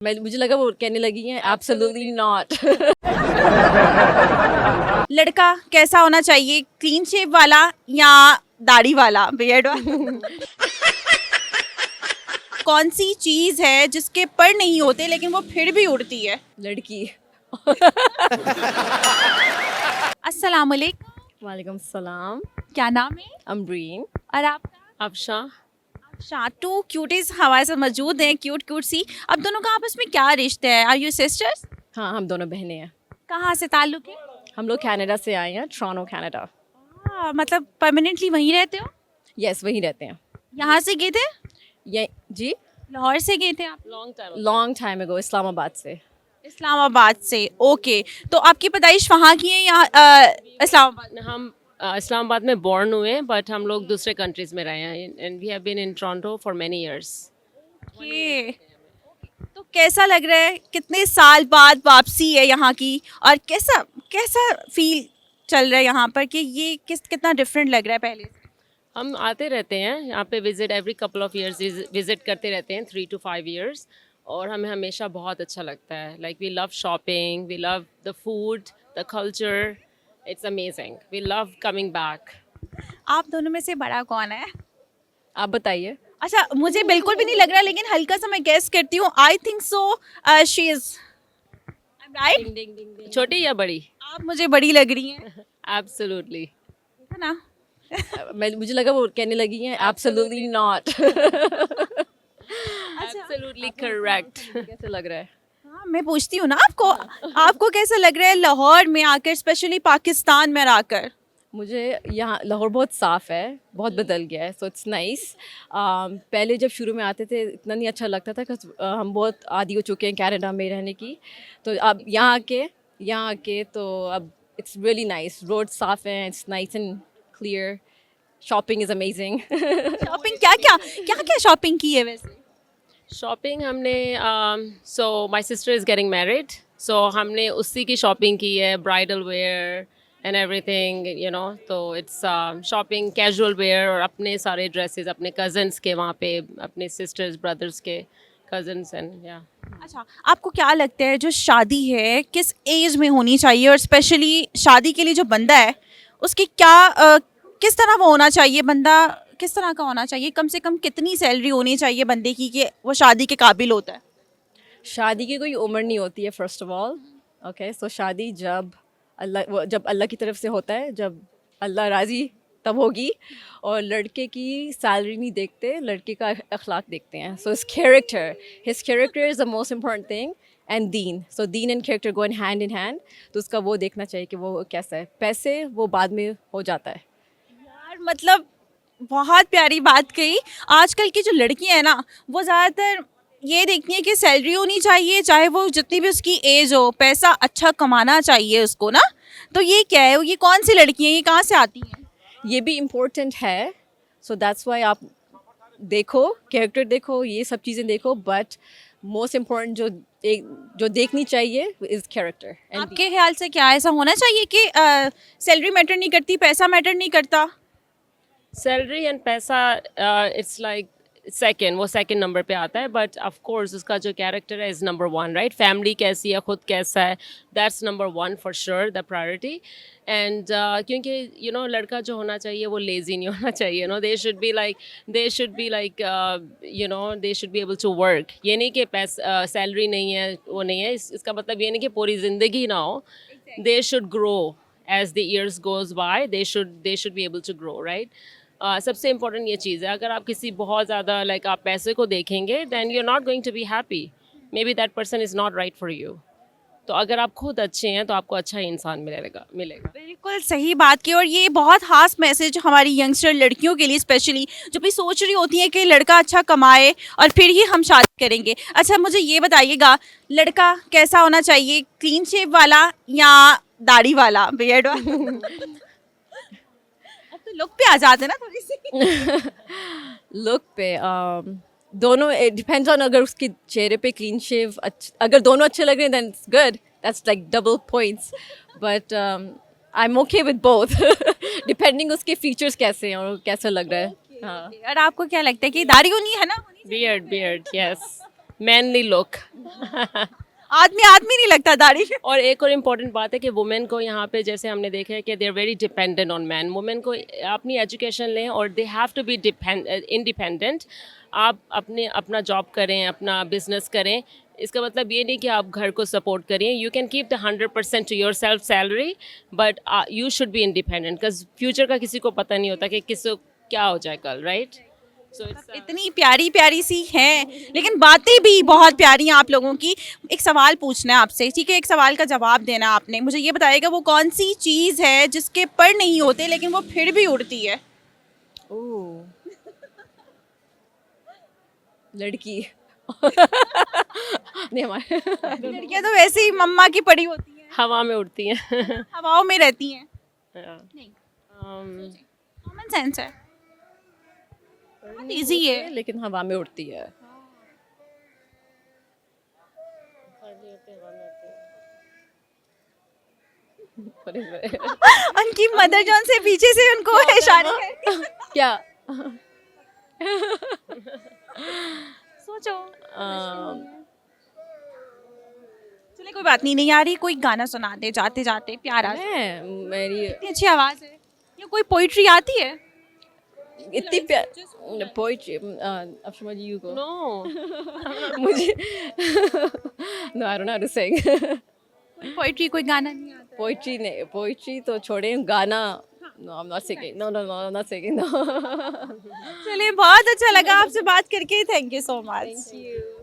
मुझे लगा वो कहने लगी हैं एब्सोल्युटली नॉट। लड़का कैसा होना चाहिए, क्लीन शेव वाला या दाढ़ी वाला, बियर्ड वाला? कौन सी चीज है जिसके पर नहीं होते लेकिन वो फिर भी उड़ती है? लड़की। अस्सलाम वालेकुम। वालेकुम सलाम। क्या नाम है? अमरीन। और आपका? अफशा। टू क्यूटीज हमारे साथ मौजूद हैं, क्यूट क्यूट सी। अब दोनों का आपस में क्या रिश्ता है? Are you sisters? हाँ, हम दोनों बहनें हैं। कहाँ से ताल्लुक है? हम लोग कनाडा से आए हैं, टोरंटो कनाडा। मतलब परमानेंटली वहीं रहते हो? यस, वहीं रहते हैं। यहाँ से गए थे? ये जी, लाहौर से गए थे आप? लॉन्ग टाइम अगो, इस्लामाबाद से। इस्लामाबाद से, ओके। तो आपकी पैदाइश वहाँ की है या इस्लामाबाद? हम इस्लामाबाद में बॉर्न हुए बट हम लोग दूसरे कंट्रीज में रहे हैं and we have been in Toronto for many years. Okay. तो कैसा लग रहा है, कितने साल बाद वापसी है यहाँ की, और कैसा कैसा फील चल रहा है यहाँ पर कि ये कितना डिफरेंट लग रहा है पहले से? हम आते रहते हैं यहाँ पे, visit every couple of years visit करते रहते हैं, 3 to 5 years, और हमें हमेशा बहुत अच्छा लगता है। Like we love shopping, we love the food, the culture, it's amazing, we love coming back. आप दोनों में से बड़ा कौन है? आप बताइए। अच्छा, मुझे बिल्कुल भी नहीं लग रहा, लेकिन हल्का सा मैं गेस करती हूँ। I think so she is right. छोटी या बड़ी? आप मुझे बड़ी लग रही हैं, एब्सोल्युटली। है ना? मुझे लगा वो कहने लगी हैं एब्सोल्युटली नॉट। Absolutely correct. कैसे लग रहा है? हाँ, मैं पूछती हूँ ना आपको, आपको कैसा लग रहा है लाहौर में आकर, स्पेशली पाकिस्तान में आकर? मुझे यहाँ लाहौर बहुत साफ़ है, बहुत बदल गया है, सो इट्स नाइस। पहले जब शुरू में आते थे इतना नहीं अच्छा लगता था, क्योंकि हम बहुत आदी हो चुके हैं कनाडा में रहने की। तो अब यहाँ आके तो अब इट्स रियली नाइस। रोड साफ़ हैं, it's nice and clear. Shopping is amazing. Shopping क्या शॉपिंग की है वैसे? शॉपिंग हमने so my sister is getting married, so हमने उसी की शॉपिंग की है, bridal wear and everything, you know. तो इट्स शॉपिंग, कैजुअल वेयर, और अपने सारे ड्रेसेस अपने कज़न्स के वहाँ पे, अपने सिस्टर्स ब्रदर्स के कज़न्स एंड या। अच्छा, आपको क्या लगता है जो शादी है किस एज में होनी चाहिए, और स्पेशली शादी के लिए जो बंदा है उसकी क्या किस तरह वो होना चाहिए, बंदा किस तरह का होना चाहिए, कम से कम कितनी सैलरी होनी चाहिए बंदे की कि वो शादी के काबिल होता है? शादी की कोई उम्र नहीं होती है, फर्स्ट ऑफ ऑल। ओके, सो शादी जब अल्लाह की तरफ से होता है, जब अल्लाह राज़ी तब होगी। और लड़के की सैलरी नहीं देखते, लड़के का अखलाक देखते हैं। So his character is the most important thing, and Deen. So Deen and character go hand in hand. तो उसका वो देखना चाहिए कि वो कैसा है। पैसे वो बाद में हो जाता है। यार मतलब बहुत प्यारी बात कही। आजकल की जो लड़कियां हैं ना, वो ज़्यादातर ये देखती हैं कि सैलरी होनी चाहिए, चाहे वो जितनी भी उसकी एज हो, पैसा अच्छा कमाना चाहिए उसको ना। तो ये क्या है, ये कौन सी लड़कियां, ये कहाँ से आती हैं? ये भी इम्पोर्टेंट है। सो दैट्स वाई आप देखो, कैरेक्टर देखो, ये सब चीज़ें देखो, बट मोस्ट इम्पोर्टेंट जो देखनी चाहिए इज़ कैरेक्टर। आपके ख्याल से क्या ऐसा होना चाहिए कि सैलरी मैटर नहीं करती, पैसा मैटर नहीं करता? सैलरी एंड पैसा इट्स लाइक सेकेंड, वो सेकेंड नंबर पे आता है, बट ऑफ कोर्स उसका जो कैरेक्टर है इज़ नंबर 1, राइट? फैमिली कैसी है, खुद कैसा है, that's number 1 for sure, the priority. And क्योंकि यू नो लड़का जो होना चाहिए वो लेज़ी नहीं होना चाहिए, no. They should be like you know, they should be able to work. ये नहीं कि सैलरी नहीं है, वो नहीं है, इसका मतलब ये नहीं कि पूरी ज़िंदगी ना हो। They should grow as the years goes by, they should be able to grow, right? सबसे इम्पॉर्टेंट ये चीज़ है। अगर आप किसी बहुत ज़्यादा लाइक आप पैसे को देखेंगे, then you are not going to be happy, maybe that person is not right for you. तो अगर आप खुद अच्छे हैं तो आपको अच्छा इंसान मिलेगा। बिल्कुल सही बात की। और ये बहुत खास मैसेज हमारी यंगस्टर लड़कियों के लिए, स्पेशली जो भी सोच रही होती हैं कि लड़का अच्छा कमाए और फिर ही हम शादी करेंगे। अच्छा, मुझे ये बताइएगा, लड़का कैसा होना चाहिए, क्लीन शेव वाला या दाढ़ी वाला, बियर्ड वाला? अब तो लुक पे आ जाते हैं ना थोड़ी सी। लुक पे दोनों, इट डिपेंड्स ऑन। अगर उसके चेहरे पे क्लीन शेव, अगर दोनों अच्छे लग रहे हैं, then it's good, that's like double points. But I am okay with both, depending उसके फीचर्स कैसे हैं और कैसा लग रहा है। हाँ। और आपको क्या लगता है कि दाढ़ी होनी है ना? Beard, yes. मैनली लुक आदमी आदमी नहीं लगता दाढ़ी में। और एक और इम्पॉर्टेंट बात है कि वुमेन को यहाँ पे जैसे हमने देखा है कि they are very dependent on man. Women को अपनी एजुकेशन लें और they have to be independent. आप अपना जॉब करें, अपना बिजनेस करें, इसका मतलब ये नहीं कि आप घर को सपोर्ट करें। You can keep the 100% to yourself salary, but you should be independent, because future का किसी को पता नहीं होता कि किस क्या हो जाए कल, राइट? सो इतनी प्यारी प्यारी सी हैं, लेकिन बातें भी बहुत प्यारी हैं आप लोगों की। एक सवाल पूछना है आपसे, ठीक है? एक सवाल का जवाब देना है आपने। मुझे ये बताइएगा वो कौन सी चीज़ है जिसके पर नहीं होते लेकिन वो फिर भी उड़ती है? ओह, लड़की। नहीं हमारे लड़कियां तो वैसे ही मम्मा की पड़ी होती हैं, हवा में उड़ती हैं। हवाओं में रहती हैं। Yeah. नहीं, Um, कॉमन सेंस है, बहुत इजी है। लेकिन हवा में उड़ती है। उनकी मदर जॉन से पीछे से उनको इशारे हैं। क्या? सोचो। चलिए कोई बात नहीं, नहीं आ रही, कोई गाना सुना दे जाते जाते प्यारा सा। मेरी इतनी अच्छी आवाज है। या कोई पोइट्री आती है? इतनी पोइट्री। अब समझ यू को no. मुझे no I don't know how to sing. कोई पोइट्री, कोई गाना नहीं आता? पोइट्री नहीं, पोइट्री तो छोड़े, गाना no I am not singing, no no no I am not singing, no. चलिए बहुत अच्छा लगा आपसे बात करके, थैंक यू सो मच।